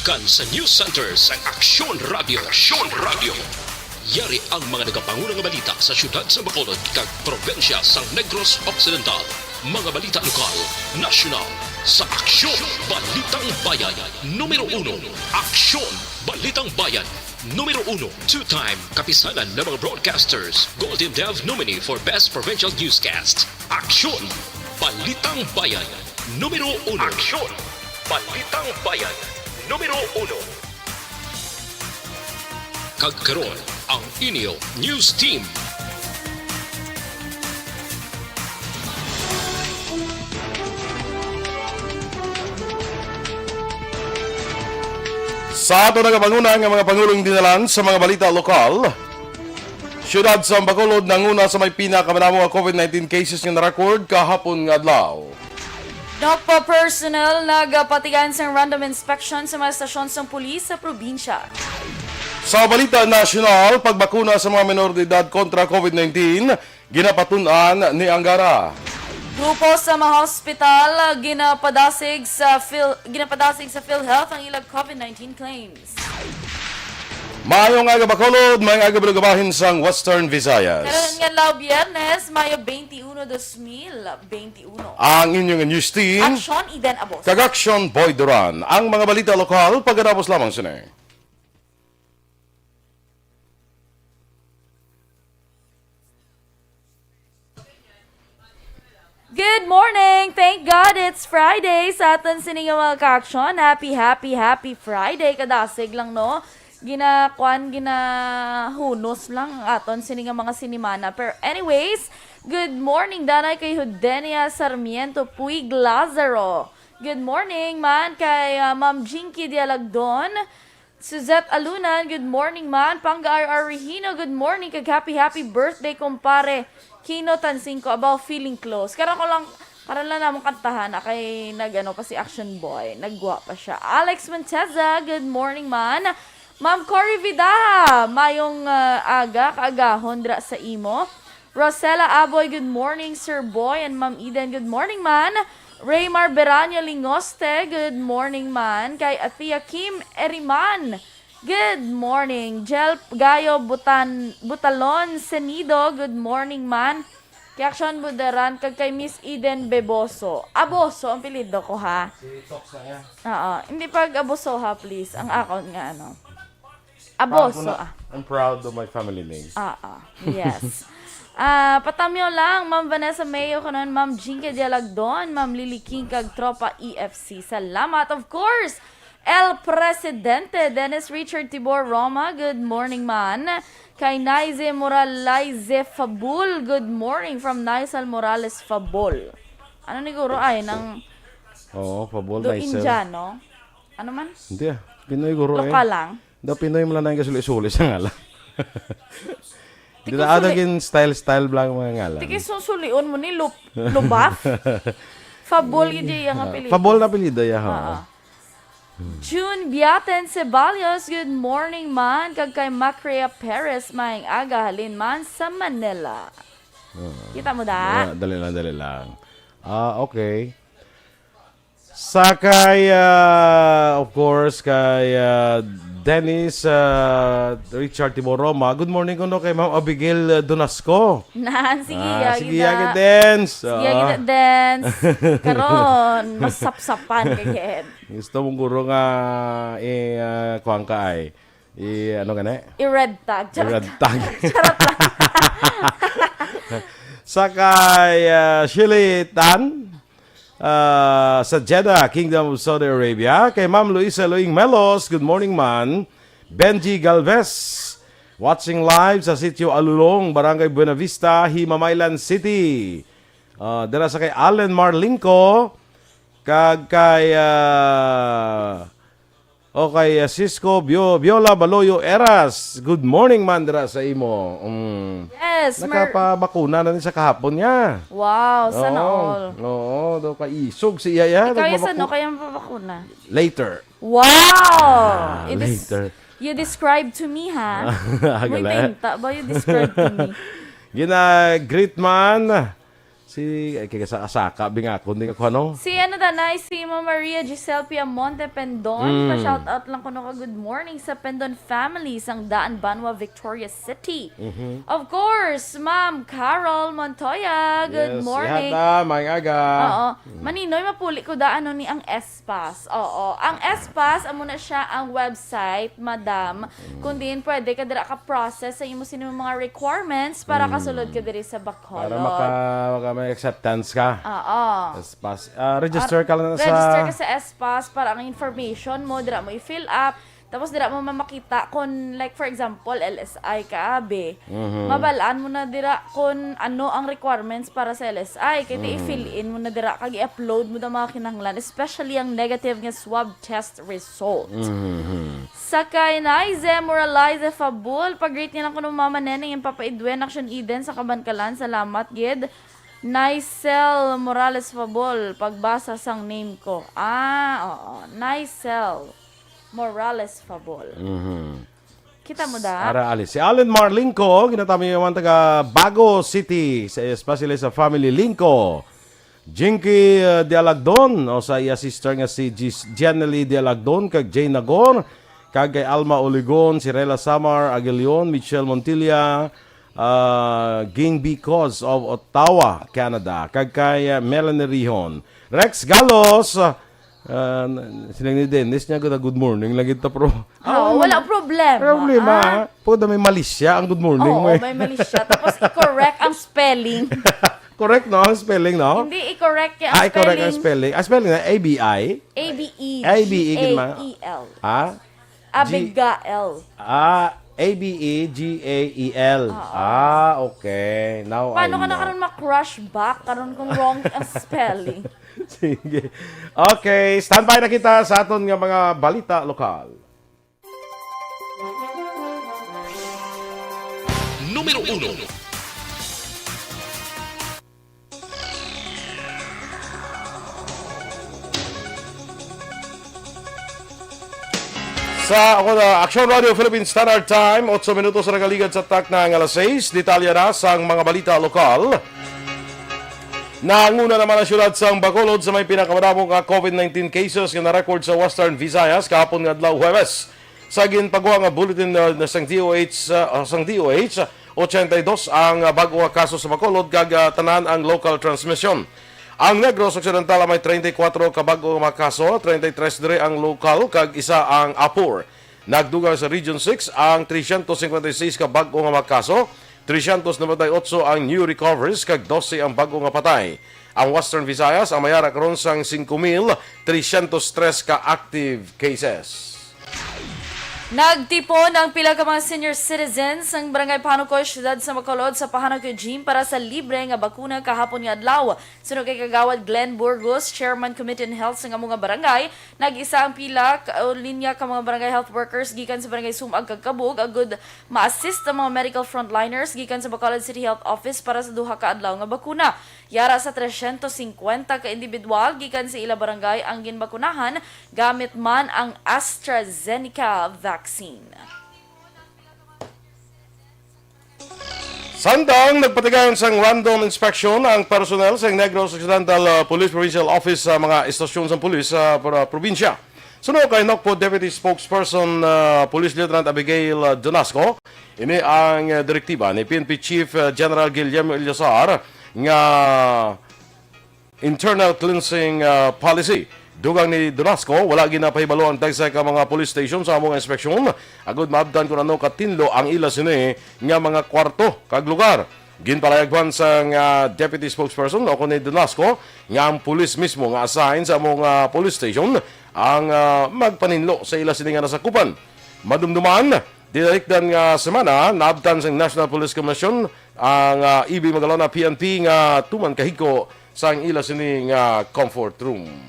gikan sa News Center sa Aksyon Radio. Aksyon Radio. Yari ang mga nagapangunang nga balita sa syudad sa Bacolod kag probensya sa Negros Occidental. Mga balita lokal, nasyonal, sa Aksyon Balitang Bayan. Numero 1, Aksyon Balitang Bayan. Numero 1, two-time kapisanan ng mga broadcasters, Golden Dev nominee for Best Provincial Newscast. Aksyon Balitang Bayan. Numero 1. Aksyon Balitang Bayan. Numero 1. Kagkaroon ang inyo News Team. Sa ato nagapanguna ng mga pangulong dinalan sa mga balita lokal, siyudad sa Bacolod nanguna sa may pinakamanamo nga COVID-19 cases nga na-record kahapon nga adlaw. Dokpa personnel nagpatigan sa random inspection sa mga stasyon ng pulis sa probinsya. Sa balita nasyonal, pagbakuna sa mga menor de edad kontra COVID-19, ginapatunan ni Angara. Grupo sa mga hospital ginapadasig sa PhilHealth ang ilang COVID-19 claims. Maayong aga Bacolod, maayong aga Bilugabahin sang Western Visayas. Karon nga law Biyernes, Mayo 21, 2021. Ang inyong news team, Aksyon Iden Abos. kag Aksyon Boy Duran. Ang mga balita lokal, pagkatapos lamang sini. Good morning! Thank God it's Friday sa aton sining mga ka-aksyon. Happy Friday. Kadasig lang, no? Ginahunos lang ang aton sining mga sinimana. Pero anyways, good morning danay kay Hudenia Sarmiento Puig Lazaro. Good morning man kay Ma'am Jinky Dialagdon. Suzette Alunan, good morning man. Pangga R.R. Regino, good morning. Kag happy birthday kumpare. Kino Tansing ko about feeling close. Karon lang namang kantahan na kay nagano pa si Action Boy. Nagwa pa siya. Alex Monteza, good morning man. Ma'am Cory Vida, mayong kaagahon dra sa imo. Rosella Aboy, good morning Sir Boy and Ma'am Eden, good morning man. Raymar Beranyo Lingoste, good morning man. Kay Atia Kim Eriman, good morning. Jel Gayo Butalon Senido, good morning man. Kay Aksyon Budaran, kag kay Miss Eden Beboso. Aboso ang pilido ko ha. Oo, hindi pag Aboso ha please. Ang account nga ano. Aboso I'm proud of my family names. Yes. Patamyo lang, Ma'am Vanessa Mayo kanon, Ma'am Jinka Dialagdon, Ma'am Lily King kag Tropa EFC. Salamat of course. El Presidente Dennis Richard Tibor Roma, good morning man. Kay Naize Morales Fabul, good morning from Naisal Morales Fabul. Ano ni guro ay nang Fabul do Naisal. Indiano? Ano man? Hindi Pinoy guro Lokal lang. Da Pinoy mo lang na yung kasuli-suli sa ngalan. Hindi na adagin style lang mga ngalan. Tiki susulion mo ni Lubaf. Fabul yun yung apelido. Fabul na apelido ya. June Biaten Ceballos, good morning man. Kag kay Macrea Perez, maing aga halin man sa Manila. Kita mo da? Dali lang. Okay. Sa kay, of course, kay Dennis Richard Timoroma. Good morning kuno kay Ma'am Abigail Donasco. Sige, yagid dance. Sige, yagid dance. Karon, masapsapan kay Gusto mong guro nga kuwang ka ay. Ano gani? I-red tag. Red tag. Sa kay Shirley Tan. Sa Jeddah, Kingdom of Saudi Arabia. Kay Ma'am Luisa Luing Melos, good morning man. Benji Galvez, watching live sa Sitio Alulong, Barangay Buena Vista, Himamaylan City. Dala sa kay Allen Marlinko, kag kay Cisco Viola Baloyo Eras. Good morning man dira sa imo. Yes, nakapabakuna na ni sa kahapon niya. Wow, sana all. Oo, daw ka isog si Yaya. Ikaw yung sano kaya mapapakuna? Later. Wow! Later. You described to me, ha? May Agala. tinta ba you described to me? Great man Si kaya sa asaka bingakon din ako ano. Si danay, si Mama Maria Giselle Piamonte Pendon. Pa-shout out lang ko ka good morning sa Pendon family sang Daan Banwa, Victoria City. Of course, Ma'am Carol Montoya. Good morning. Yes, may aga. Oo. Maninoy, mapuli ko daan ni ang SPAS. Oo. Ang SPAS, amo na siya ang website, madam. Kung din pwede ka dira ka-process sa imo sino mga requirements para kasulod ka diri sa Bacolod. Para maka may acceptance ka. Oo. SPAS. Register ka lang Register ka sa SPAS para ang information mo, dira mo i-fill up. Tapos dira mo mamakita kung like for example LSI ka abe. Mabalaan mo na dira kung ano ang requirements para sa LSI kay i-fill in mo na dira kag i-upload mo da mga kinahanglan, especially ang negative nga swab test result. Sakay Naize Moralize Fabul pag-rate niya lang kuno mama neneng yung papaidwen action Eden sa Kabankalan. Salamat gid. Nicel Morales Fabul pagbasa sang name ko. Oo. Nicel Morales Fabol. Kita mo da? Ara alis. Si Allen Mar Linko, ginatami yung taga Bago City, especially sa family Linko. Jinky de Alagdon, o sa iya sister nga si Jenely de Alagdon, kag Jane Nagor, kag kay Alma Oligon, si Rela Samar, Aguilion, Michelle Montilla, Ging Because of Ottawa, Canada, kag kay Melanie Rihon. Rex Galos, silang ni Dennis niya good morning lagi ta pro. Wala problema. Problema. Pwede may malis siya ang good morning mo. Oo, may mali siya. Tapos i-correct ang spelling. Correct no ang spelling no? Hindi i-correct ang spelling. Correct ang spelling. Ang spelling na ABI. A-B-E-G-A-E-L. Abigail. A-B-E-G-A-E-L. Okay. Now Paano I ka na know. karon ma-crush back karon kung wrong ang spelling? Sige. Okay, standby na kita sa aton nga mga balita lokal. Numero 1. Sa ako na Aksyon Radio Philippine Standard Time, 8 minutos na nagaligad sa tak na alas 6. Detalya na sa mga balita lokal. Nanguna naman ang syudad sa Bacolod sa may pinakamadamong COVID-19 cases nga na-record sa Western Visayas kahapon nga adlaw Huwebes. Sa ginpagawa nga bulletin na sang DOH, 82 ang bago nga kaso sa Bacolod kag tanan ang local transmission. Ang Negros Occidental may 34 ka bago nga kaso, 33 dire ang local kag isa ang Apur. Nagdugang sa Region 6 ang 356 ka bago nga kaso, 398 ang new recoveries kag 12 ang bago nga patay. Ang Western Visayas ang mayara karon sang 5,303 ka active cases. Nagtipon ang pila ka mga senior citizens ng Barangay Panukoy, Siyudad sa Bacolod sa Pahanukoy Gym para sa libre nga bakuna kahapon nga adlaw. Sunod kay Kagawad Glenn Burgos, Chairman Committee on Health sa mga barangay, nag-isa ang pila o linya ka mga barangay health workers gikan sa Barangay Sumag kag Kabug agud ma-assist ang mga medical frontliners gikan sa Bacolod City Health Office para sa duha ka adlaw nga bakuna. Yara sa 350 ka individual gikan sa ila barangay ang ginbakunahan gamit man ang AstraZeneca vaccine. Sandang nagpatigayon sang random inspection ang personnel sa Negros Occidental Police Provincial Office sa mga istasyon sa pulis sa probinsya. Sunod kay Nokpo Deputy Spokesperson Police Lieutenant Abigail Donasco, ini ang direktiba ni PNP Chief General Guillermo Ilyasar nga internal cleansing policy. Dugang ni Donasco, wala ginapahibalo ang tagsay ka mga police station sa among inspeksyon. Agud maabdan ko ano katinlo ang ila sini nga mga kwarto kag lugar. Ginpalayagwan sa deputy spokesperson o ni Donasco nga ang police mismo nga assign sa among police station ang magpaninlo sa ila sini nga nasakupan. Madumduman, dinalikdan nga semana, naabtan sa National Police Commission ang EB Magalona PNP nga tuman kahiko sa ila sini nga comfort room.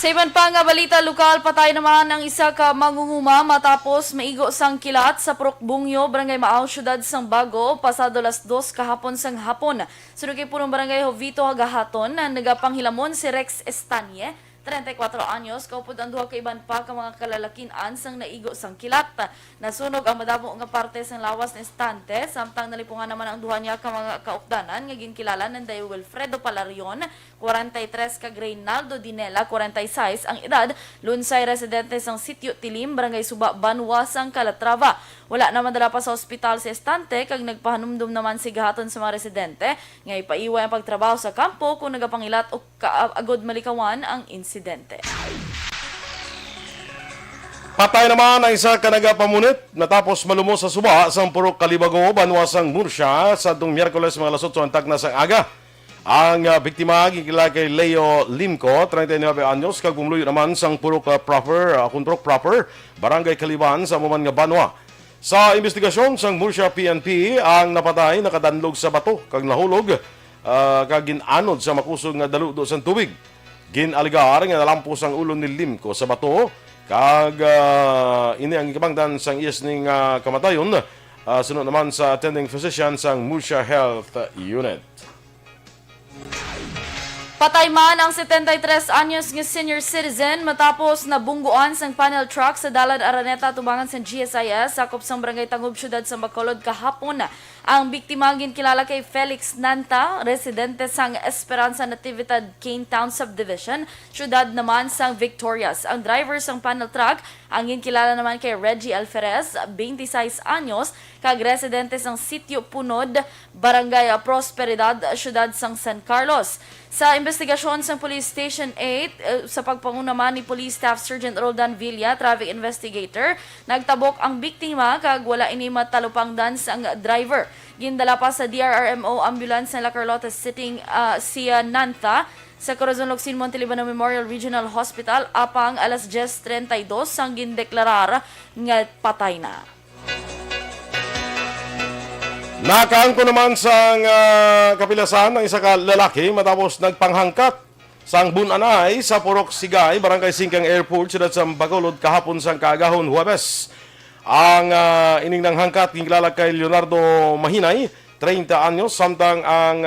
Sa iban pa nga balita lokal, patay naman ang isa ka mangunguma matapos maigo sang kilat sa Prokbungyo, Barangay Maaw, Siyudad sang Bago, pasado las 2 kahapon sang hapon. Sunod kay punong Barangay Jovito Hagahaton na nagapanghilamon si Rex Estanye, 34 anyos, kaupod ang duha ka iban pa ka mga kalalakin-an sang naigo sang kilat. Nasunog ang madamo nga parte sang lawas na estante, samtang nalipungan naman ang duha niya ka mga kaupdanan nga ginkilalan ng Day Wilfredo Palarion, 43 kag Reynaldo Dinela, 46 ang edad, lunsay residente sang Sitio Tilim, Barangay Suba, Banwa sang Calatrava. Wala naman dala pa sa ospital si estante kag nagpahanumdum naman si gahaton sa mga residente nga ipaiwa ang pagtrabaho sa kampo kung nagapangilat o kaagod malikawan ang insidente. Patay naman ang isa ka nagapamunit natapos malumos sa suba sa Purok Kalibago, Banwasang Murcia sa itong Miyerkules mga alas 8 ang tagna sa aga. Ang biktima gikilala kay Leo Limco, 39 anyos, kag bumuluyo naman sang Purok Kuntrok Proper, Barangay Kaliban sa Muman nga Banwa. Sa investigasyon sang Murcia PNP, ang napatay nakadanlog sa bato kag nahulog kag ginanod sa makusog nga daludo sang tubig. Ginaligar nga nalampos ang ulo ni Limco sa bato kag ini ang gikabangdan sang iyas ning kamatayon sunod naman sa attending physician sang Murcia Health Unit. Patay man ang 73 anyos nga senior citizen matapos nabungguan sang panel truck sa Dalad Araneta tubangan sa GSIS sakop sang Barangay Tangub Syudad sa Bacolod kahapon. Ang biktima ginkilala kay Felix Nanta, residente sang Esperanza Natividad Cane Town Subdivision, syudad naman sang Victorias. Ang driver sang panel truck ang ginkilala naman kay Reggie Alferez, 26 anyos, kag residente sang Sitio Punod, Barangay Prosperidad, syudad sang San Carlos. Sa investigasyon sa Police Station 8, sa pagpangunaman ni Police Staff Sergeant Roldan Villa, traffic investigator, nagtabok ang biktima kag wala ini matalupangdan sang driver. Gindala pa sa DRRMO ambulance na La Carlota sitting si Nanta sa Corazon Locsin Monteliban Memorial Regional Hospital apang alas 10:32 sang gindeklarar nga patay na. Nakaangko naman sang kapilasan ng isa ka lalaki matapos nagpanghangkat sang bunanay sa Purok Sigay, Barangay Singkang Airport, siyudad sa Bacolod kahapon sang kaagahon Huwebes. Ang ining nang hangkat gingilala kay Leonardo Mahinay, 30 anyos, samtang ang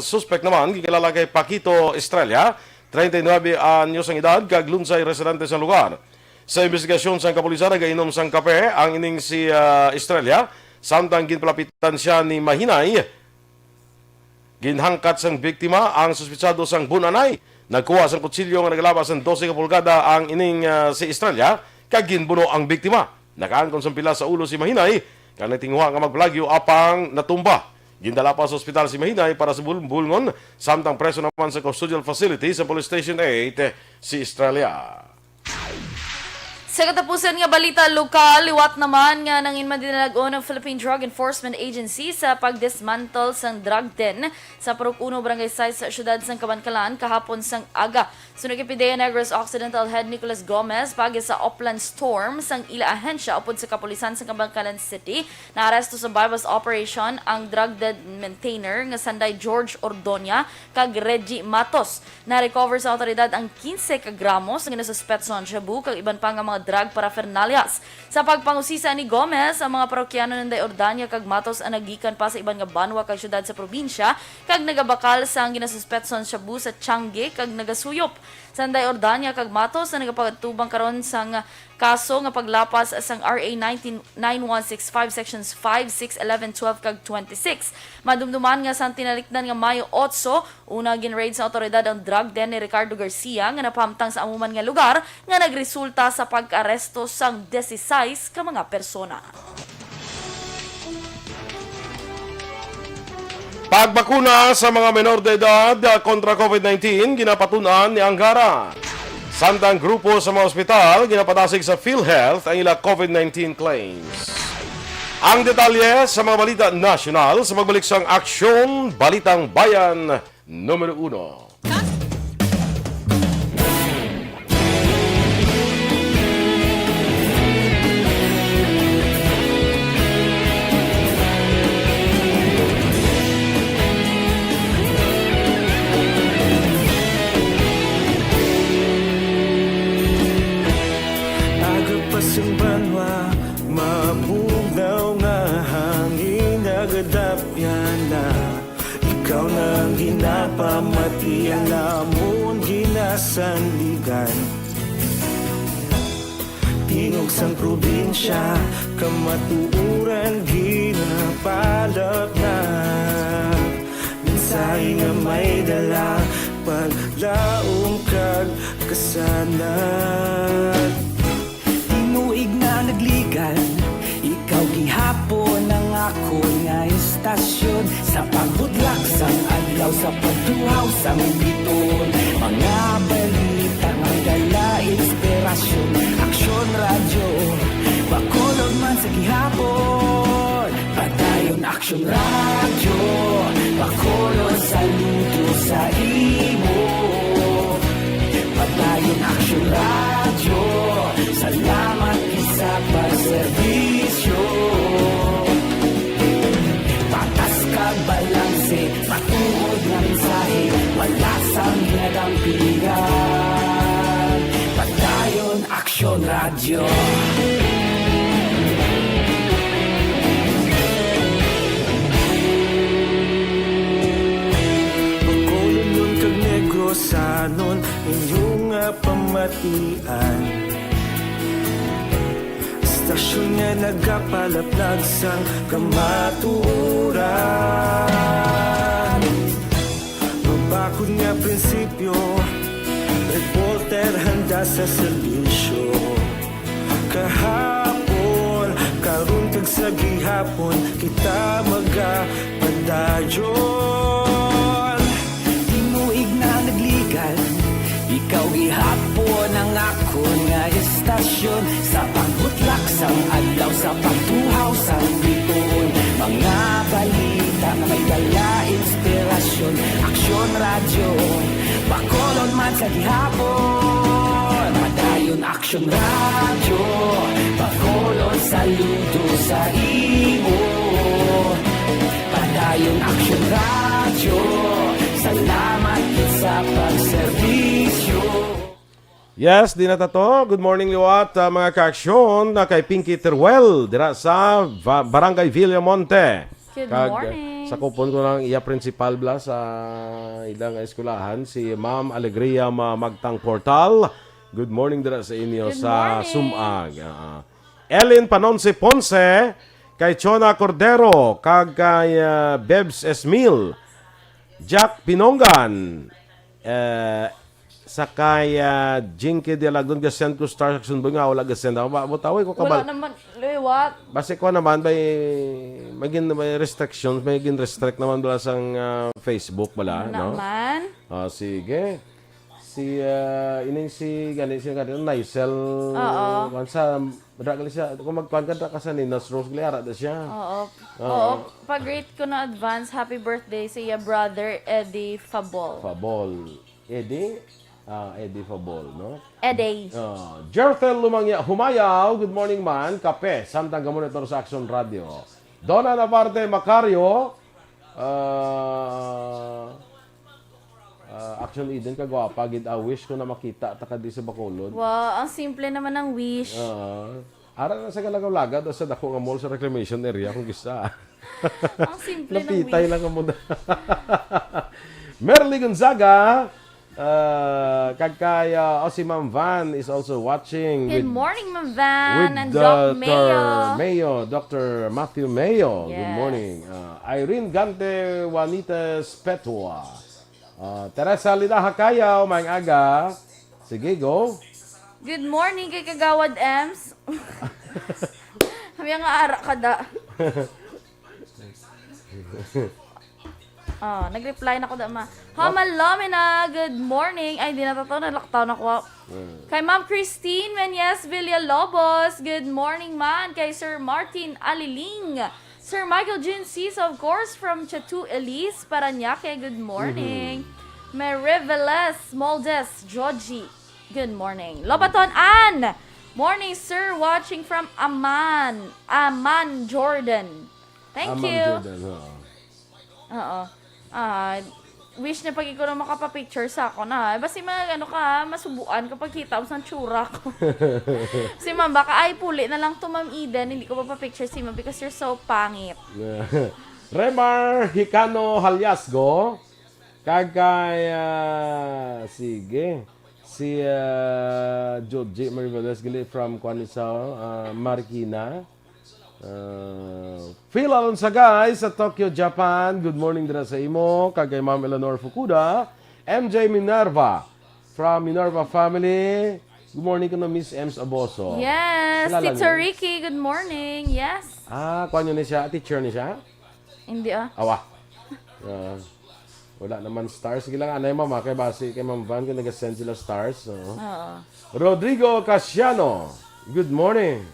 suspect naman gingilala kay Paquito Estrella, 39 anyos ang edad, kag lunsay residente sa lugar. Sa investigasyon sang kapulisan nagainom sang kape ang ining si Estrella, samtang ginpalapitan siya ni Mahinay. Ginhangkat sang biktima ang suspitsado sang bunanay. Nagkuha sang kutsilyo nga nagalabas ng 12 pulgada ang ining si Estrella, kag ginbuno ang biktima. Nakaangkon sang pila sa ulo si Mahinay, kag nagtinguha nga magplagyo apang natumba. Gindala pa sa ospital si Mahinay para sa bulngon, samtang preso naman sa custodial facility sa Police Station 8 si Estrella. Sa katapusan nga balita lokal, liwat naman nga nang inmadinalagon ng Philippine Drug Enforcement Agency sa pagdismantle sang drug den sa Purok 1 Barangay 6 sa syudad sang Kabankalan kahapon sang aga. Sunod kay PIDEA Negros Occidental Head Nicholas Gomez pagi sa Upland Storm sang ila ahensya upod sa kapulisan sa Kabankalan City na aresto sa bypass operation ang drug den maintainer nga sanday George Ordonia kag Reggie Matos. Na-recover sa otoridad ang 15 ka gramos nga nasuspetson shabu kag iban pa nga mga drug paraphernalias. Sa pagpangusisa ni Gomez, ang mga parokyano ng Day Ordania kag Matos ang nagikan pa sa iban nga banwa kag syudad sa probinsya kag nagabakal sa ginasuspetson shabu sa Tiangge kag nagasuyop. Sa Day Ordania kag Matos na nagapatubang karon sang kaso nga paglapas sang RA 9165 sections 5, 6, 11, 12 kag 26. Madumduman nga sa tinalikdan nga Mayo 8, una gin-raid sa otoridad ang drug den ni Ricardo Garcia nga napahamtang sa amuman nga lugar nga nagresulta sa pag-aresto sang 16 ka mga persona. Pagbakuna sa mga menor de edad kontra COVID-19, ginapatunan ni Anggara. Samtang grupo sa mga ospital, ginapatasig sa PhilHealth ang ila COVID-19 claims. Ang detalye sa mga balita nasyonal sa magbalik sang Aksyon, Balitang Bayan, Numero 1. Mapugaw nga hangin, nagadapyan na ikaw nang ginapamatian namon ginasandigan. Tingog sang probinsya, kamatuuran ginapalap na. Minsay nga may dala, paglaong kag kasanat. Tinuig na nagligan, ikaw gihapon ang ako nga istasyon. Sa paghudlak sang adlaw, sa pagduhaw sang biton. Mga balita nga dala inspirasyon. Aksyon radyo, bakolog man sa gihapon. Padayon Aksyon radyo, bakolog saludo sa imo. Padayon Aksyon radyo, salamat isa pagserbisyo. Patas kag balanse, matuod nga mensahe, wala sang ginagampiligan. Padayon Aksyon radyo. Bakolon nun kag negrosanon, inyong pamatian. Istasyon nga nagapalaplag sang kamaturan. Mabakod nga prinsipyo, reporter handa sa serbisyo. Kahapon, karon kag sa gihapon, kita magapadayon. Tinuig na nagligan, ikaw gihapon ang ako nga istasyon. Sa pagbutlak sang adlaw, sa pagtuhaw sang biton. Mga balita na may dala inspirasyon. Aksyon radyo, bakolon man sa gihapon. Padayon Aksyon radyo, bakolon saludo sa imo. Padayon Aksyon radyo, salamat sa pagserbisyo. Yes, di na tato. Good morning liwat mga kaaksyon na kay Pinky Teruel dira sa Barangay Villamonte. Good morning. Sa kupon ko lang iya principal bla sa ilang eskwelahan si Ma'am Alegria Magtang Portal. Good morning dira sa inyo Good sa morning. Sumag. Ellen Panonce Ponce, kay Chona Cordero, kag kay Bebs Esmil, Jack Pinongan, sakay Jinky de Lagdon gasyan ko Star Action nga wala gasyan daw mutaway ko kabal. Wala naman, liwat. Base ko naman may restrictions, may restrict naman bala sang Facebook bala, no? Naman. Sige. Si ining si gani Naisel. Oo. Kansa gali siya kung magkuan ka sa ni Nas Rose Gliara da siya. Oo. Oo. Pag-rate ko na advance, happy birthday sa iya brother Eddie Fabol. Eddie Fabol, no? Eddie. Jertel Humayaw, good morning man. Kape, Samtang Monitor sa Aksyon Radio. Donna Navarte Macario, Aksyon Eden kagwapa, gid wish ko na makita takadi sa Bacolod. Wow, ang simple naman ng wish. Ara na sa Galagaw-Laga sa dako nga mall sa reclamation area kung gisa. Ang simple ng Napitay wish. lang ang muna. Merly Gonzaga, kagkaya si Ma'am Van is also watching. Good morning, Ma'am Van and with Doc Dr. Matthew Mayo. Good Yes. morning. Irene Gante Juanitas Petua. Teresa Lida Hakayaw, maing aga. Sige, go. Good morning kay Kagawad Ems. Kami nga ara ka da. Nag-reply na ko da ma. Hamalomina, good morning. Ay, di na totoo, nalaktaw na ko. Kay Ma'am Christine Menyes Villalobos, good morning man. Kay Sir Martin Aliling. Sir Michael Jinsis, of course, from Chatu Elise, Paranaque, good morning. Mariveles Moldes Georgie, good morning. Lobaton Ann, morning sir, watching from Amman, Jordan. Thank you. Jordan, Oo. Wish na pag ikaw na makapapicture sa ako na. Basta masubuan kapag kita mo sa tsura ko. Si ma'am, baka ay puli na lang to Ma'am Eden. Hindi ko papapicture si ma'am because you're so pangit. Remar Hicano Halyasgo, Kagay, sige. Si Georgie Marivales gali from Kwanisao, Marikina. Phil Alonso guys sa Tokyo, Japan. Good morning dira sa imo. Kagay Ma'am Eleanor Fukuda. MJ Minerva from Minerva family. Good morning ko na Miss Ems Aboso. Yes, Kilala Tito niyo? Ricky, good morning. Yes. Kuha niyo ni siya? Teacher ni siya? Hindi Awa. Wala naman stars. Sige lang, anay mama. Kay base, kay Ma'am Van, kung nag-send sila stars. Oo. Rodrigo Casiano. Good morning.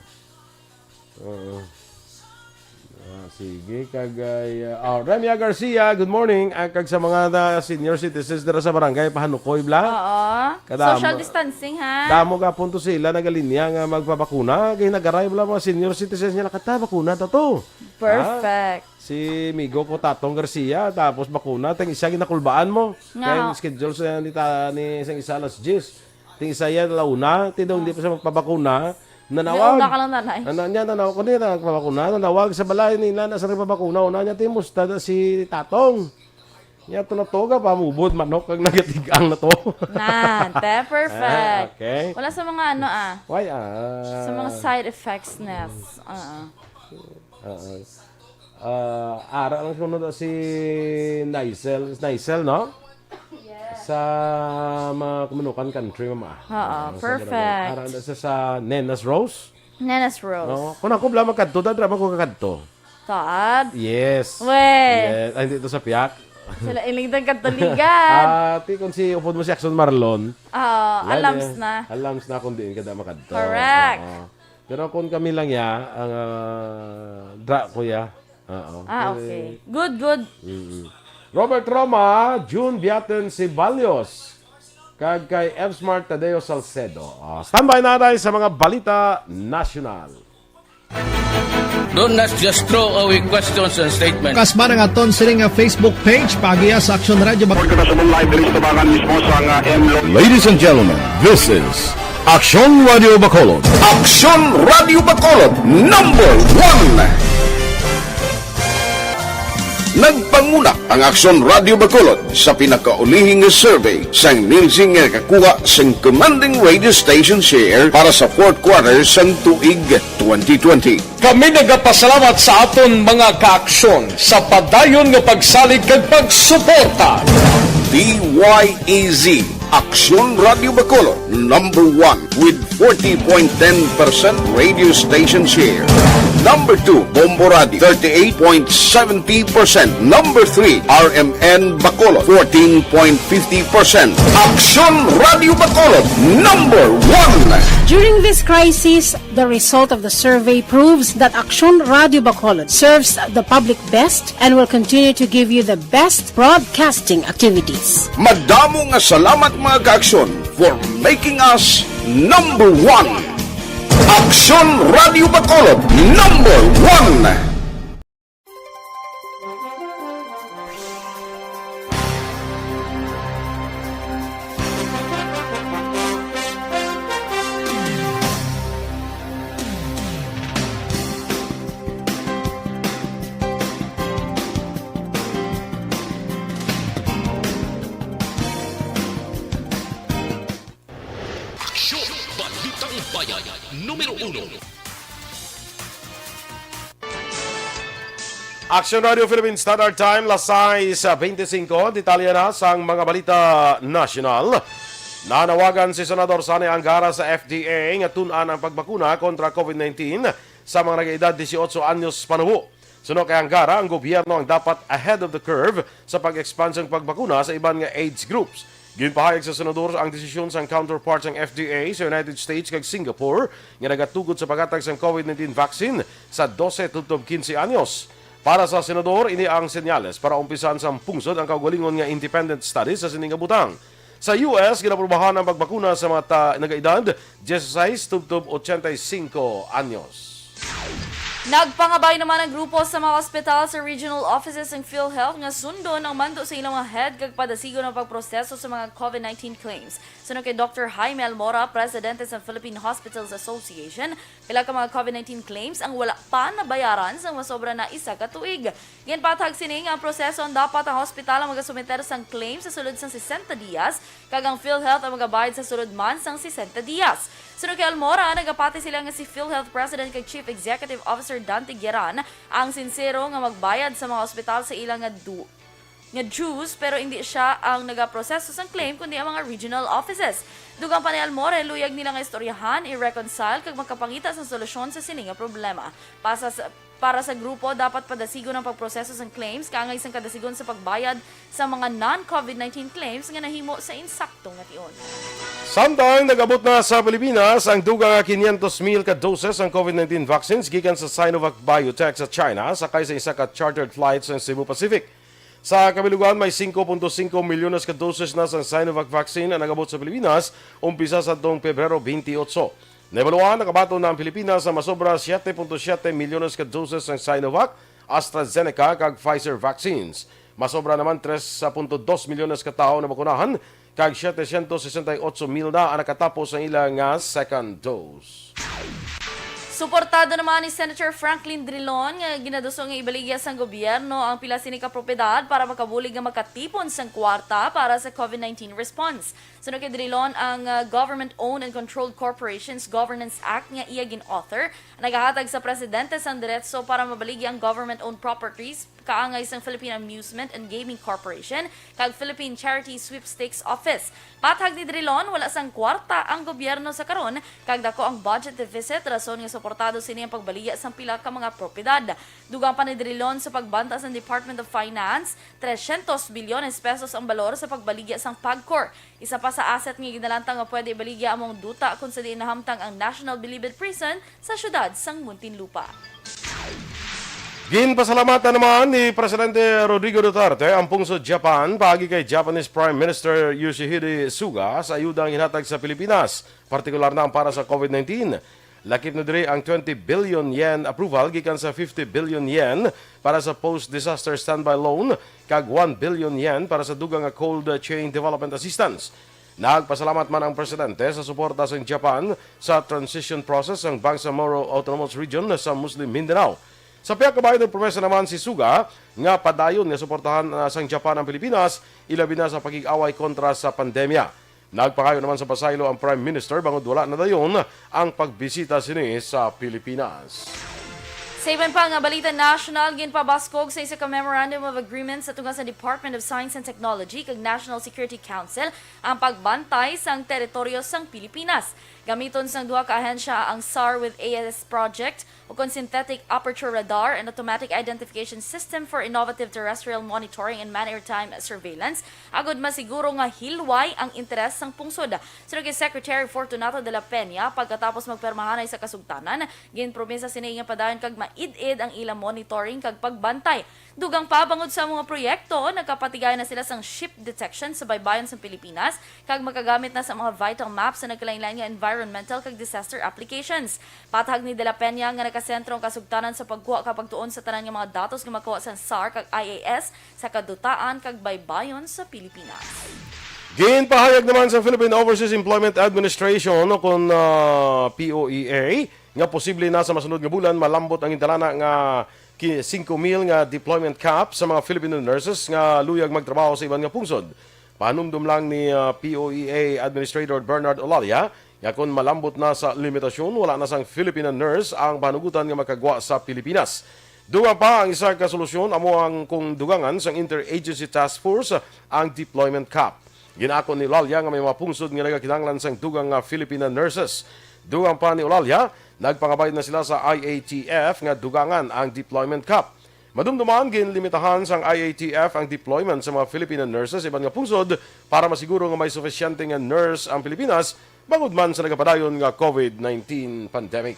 Sige, kagay. Remia Garcia, good morning. Kag sa mga senior citizens dira sa barangay, pahanukoy bla. Oo. Kadamo. Social distancing, ha? Damo ka punto sila nagalinya nga magpabakuna. Kay nag-arrive bla mga senior citizens niya nakata bakuna to. Perfect. Si Migo ko Tatong Garcia, tapos bakuna, ting isa ginakulbaan mo. Kaya yung schedule sa ni isang isa alas 10. Ting isa yan launa, tindaw hindi pa siya magpabakuna. Nanawag. Nauna ka lang, nanay. Nanawag ko nila, nagpabakuna. Nanawag sa balay nila, nasa rin pabakuna. Una niya, timusta na si Tatong. Niya ito na to, pamubod, manok, kag nagatigang na to. Te, perfect. Okay. Wala sa mga Why, sa mga side effects ness. Ara lang sunod si Naisel, no? Yes. Sa mga Kumunukan country, mama. Perfect. Ara na sa Nenas Rose. Nenas Rose. No? Kung ako bla magkadto, drama ko kakadto. Tad. Yes. We. Yes. Ay, dito sa Piak. Sila ilingtang katoligan. Kung si upod mo si Aksyon Marlon. Alams na. Alams na kung diin kada makadto. Correct. Pero kung kami lang ya, ang dra ko ya. Okay. Good. Robert Roma, June Biaten Sibalios, kag kay F. Smart Tadeo Salcedo. Standby na tayo sa mga balita nasyonal. Do not just throw away questions and statements. Kasba nga aton sila nga Facebook page pagiya sa Aksyon Radio. Ladies and gentlemen, this is Aksyon Radio Bacolod. Aksyon Radio Bacolod, #1. Nagpanguna ang Aksyon Radio Bacolod sa pinakaulihing survey sang nilsing nga kakuha sang commanding radio station share para sa fourth quarter sang tuig 2020. Kami nagapasalamat sa aton mga kaaksyon sa padayon nga pagsalig kag pagsuporta. DYEZ Aksyon Radio Bacolod, #1 with 40.10% radio station share. #2, Bombo Radio, 38.70%. #3, RMN Bacolod, 14.50%. Aksyon Radio Bacolod, #1. During this crisis, the result of the survey proves that Aksyon Radio Bacolod serves the public best and will continue to give you the best broadcasting activities. Madamo nga salamat mga kaaksyon for making us #1. Aksyon Radio Bacolod, #1. Aksyon, Balitang Bayan, numero 1. Aksyon Radio Philippine Standard Time, las 6:25. Detalye na sa mga balita nasyonal. Nanawagan si Senador Sani Angara sa FDA nga tun-an ang pagbakuna kontra COVID-19 sa mga nag-edad 18 anyos panubo. Suno kay Angara, ang gobyerno ang dapat ahead of the curve sa pag-expand ng pagbakuna sa iban nga age groups. Ginpahayag sa senador ang desisyon sa counterparts ng FDA sa United States kag Singapore nga nagatugod sa paghatag sa COVID-19 vaccine sa 12-15 anyos. Para sa senador, ini ang senyales para umpisan sa pungsod ang kaugalingon nga independent studies sa sining butang. Sa US, ginaprubahan ang pagbakuna sa mga nag-edad 16-85 anyos. Nagpangabay naman ang grupo sa mga ospital sa regional offices ng PhilHealth nga sundo ng mando sa ilang mga head kag padasigo ng pagproseso sa mga COVID-19 claims. Sunod kay Dr. Jaime Almora, presidente sa Philippine Hospitals Association, pila ka mga COVID-19 claims ang wala pa nabayaran sa masobra na isa ka tuig. Ginpatag sini nga ang proseso ang dapat ang hospital ang magasumiter sang claim sa sulod sang 60 dias kag ang PhilHealth ang magabayad sa sulod man sang 60 dias. Sunod kay Almora, nagapati sila nga si PhilHealth President kag Chief Executive Officer Dante Gueran ang sincero nga magbayad sa mga ospital sa ilang nga dues pero hindi siya ang nagaproseso sang claim kundi ang mga regional offices. Dugang pa ni Almora, luyag nila nga istoryahan, i-reconcile kag magkapangita sa solusyon sa sining nga problema. Para sa grupo, dapat padasigon ang pagproseso ng claims kaangay sang kadasigon sa pagbayad sa mga non-COVID-19 claims nga nahimo sa insaktong nga tion. Samtang nagabot na sa Pilipinas ang dugang 500,000 ka doses ng COVID-19 vaccines gikan sa Sinovac Biotech sa China sakay sa isa ka chartered flights sa Cebu Pacific. Sa kabilugan, may 5.5 milyones ka doses na sa Sinovac vaccine na nagabot sa Pilipinas umpisa sa taong Pebrero 28. Naebaluan, nakabato na ang Pilipinas sa masobra 7.7 milyones ka doses ng Sinovac, AstraZeneca kag Pfizer vaccines. Masobra naman 3.2 milyones ka tao na bakunahan kag 768,000 na ang nakatapos ng ilang second dose. Suportado naman ni Senator Franklin Drilon nga ginaduso nga ibaligya sang gobyerno ang pila sini ka propiedad para makabulig nga makatipon sang kwarta para sa COVID-19 response. Sunod kay Drilon ang Government-Owned and Controlled Corporations Governance Act nga iya gin-author nagahatag sa presidente sang diretso para mabaligya ang government-owned properties kaangay sang Philippine Amusement and Gaming Corporation kag Philippine Charity Sweepstakes Office. Patag ni Drilon, wala sang kwarta ang gobyerno sa karon kag dako ang budget deficit rason nga suportado sini ang pagbaliya sang pila ka mga propiedad. Dugang pa ni Drilon sa pagbanta sa Department of Finance, 300 bilyones pesos ang balor sa pagbaligya sang PAGCOR. Isa pa sa asset nga ginalantang nga pwede ibaligya among duta kung sa diin nahamtang ang National Bilibid Prison sa syudad sang Muntinlupa. Ginpasalamatan naman ni Presidente Rodrigo Duterte ang pungsod Japan paagi kay Japanese Prime Minister Yoshihide Suga sa ayudang hinatag sa Pilipinas, partikular na ang para sa COVID-19. Lakip na diri ang 20 billion yen approval gikan sa 50 billion yen para sa post-disaster standby loan kag 1 billion yen para sa dugang nga cold chain development assistance. Nagpasalamat man ang presidente sa suporta sa Japan sa transition process ng Bangsamoro Autonomous Region sa Muslim Mindanao. Sa piyakabayan ng promesa naman si Suga nga padayon nga suportahan sang Japan ang Pilipinas ilabi na sa pagig-away kontra sa pandemya. Nagpakayo naman sa pasaylo ang Prime Minister bangod wala na dayon ang pagbisita sini sa Pilipinas. Sa iban pa nga balita national, ginpabaskog sa isa ka Memorandum of Agreement sa tunga sa Department of Science and Technology kag National Security Council ang pagbantay sang teritoryo sang Pilipinas. Gamiton sang duha ka ahensya ang SAR with AS project o Synthetic Aperture Radar and Automatic Identification System for Innovative Terrestrial Monitoring and Maritime Surveillance agod masiguro nga hilway ang interes sang pungsod. Sunod kay Secretary Fortunato de la Peña pagkatapos magpermahanay sa kasugtanan, ginpromesa sini nga padayon kag maid-id ang ilang monitoring kag pagbantay. Dugang pa bangod sa mga proyekto, nagkapatigay na sila sang ship detection sa baybayon sa Pilipinas kag magagamit na sa mga vital maps sa nagkalain-lain nga environmental kag disaster applications. Patag ni De La Peña nga nakasentro ang kasugtanan sa pagkuha kapag tuon sa tanan nga mga datos nga makuha sa SAR kag IAS sa kadutaan kag baybayon sa Pilipinas. Ginpahayag naman sa Philippine Overseas Employment Administration o kung POEA nga posible na sa masunod nga bulan malambot ang intalana nga 5,000 nga deployment cap sa mga Filipino nurses nga luyag magtrabaho sa iban nga pungsod. Panumdum lang ni POEA Administrator Bernard Olalia nga kung malambot na sa limitasyon, wala na sang Filipino nurse ang panugutan nga makagwa sa Pilipinas. Dugang pa ang isa ka solusyon amo ang kung dugangan sang Interagency Task Force ang deployment cap. Ginako ni Olalia nga may mga pungsod nga nagakinahanglan sang dugang nga Filipino nurses. Dugang pa ni Olalia, nagpangabay na sila sa IATF nga dugangan ang deployment cap. Madumduman ginlimitahan sang IATF ang deployment sa mga Filipino nurses iban nga pungsod para masiguro nga may sufisyente nga nurse ang Pilipinas bangod man sa nagapadayon nga COVID-19 pandemic.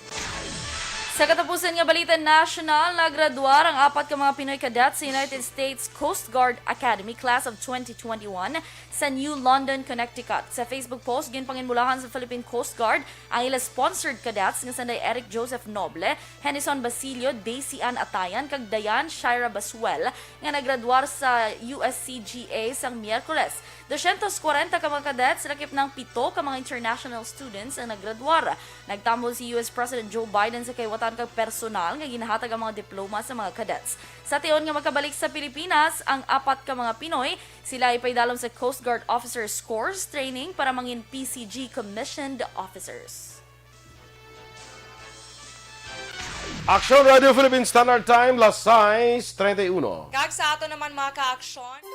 Sa katapusan nga balita national, nagraduar ang 4 ka mga Pinoy cadets sa United States Coast Guard Academy Class of 2021 sa New London, Connecticut. Sa Facebook post, ginpanginmulahan sa Philippine Coast Guard ang ila sponsored cadets nga sanday Eric Joseph Noble, Henison Basilio, Daisy Ann Atayan, kag Dayan Shira Basuel nga nagraduar sa USCGA sang Miyerkules. 240 ka mga cadets, lakip ng 7 ka mga international students ang nagraduar. Nagtambol si US President Joe Biden sa kaywatan kag personal nga ginahatag ang mga diploma sa mga cadets. Sa tiyon nga magkabalik sa Pilipinas, ang 4 ka mga Pinoy, sila ay paidalom sa Coast Guard Officers Course Training para mangin PCG Commissioned Officers. Aksyon Radio Philippines Standard Time, las 6:31. Kag sa ato naman mga ka-aksyon.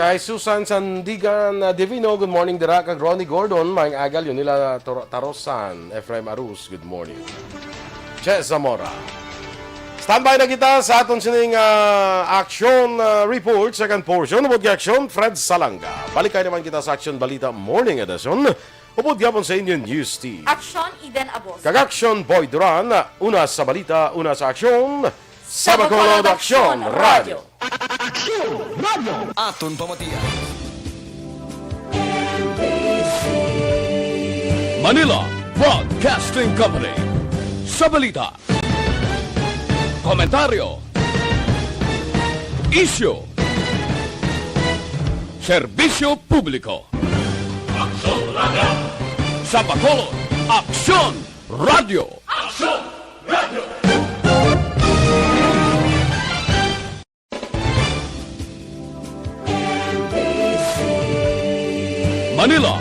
Kay Susan Sandigan Divino, good morning dira. Kag Ronnie Gordon, maing agal yun nila Tarosan, Efraim Arus, good morning. Che Zamora. Standby na kita sa aton sining action report, second portion. Ubod ka action, Fred Salanga. Balik kayo naman kita sa Action Balita Morning Edition. Ubod ka sa inyo News Team. Aksyon, Eden Abos. Kag Action Boy Duran, una sa balita, una sa aksyon. Sa Bacolod Aksyon Radio. Aton pamatian. Manila Broadcasting Company. Sa balita, komentaryo, isyu, serbisyo publiko. Aksyon Radio. Sa Bacolod Aksyon Radio. Aksyon Radio. Manila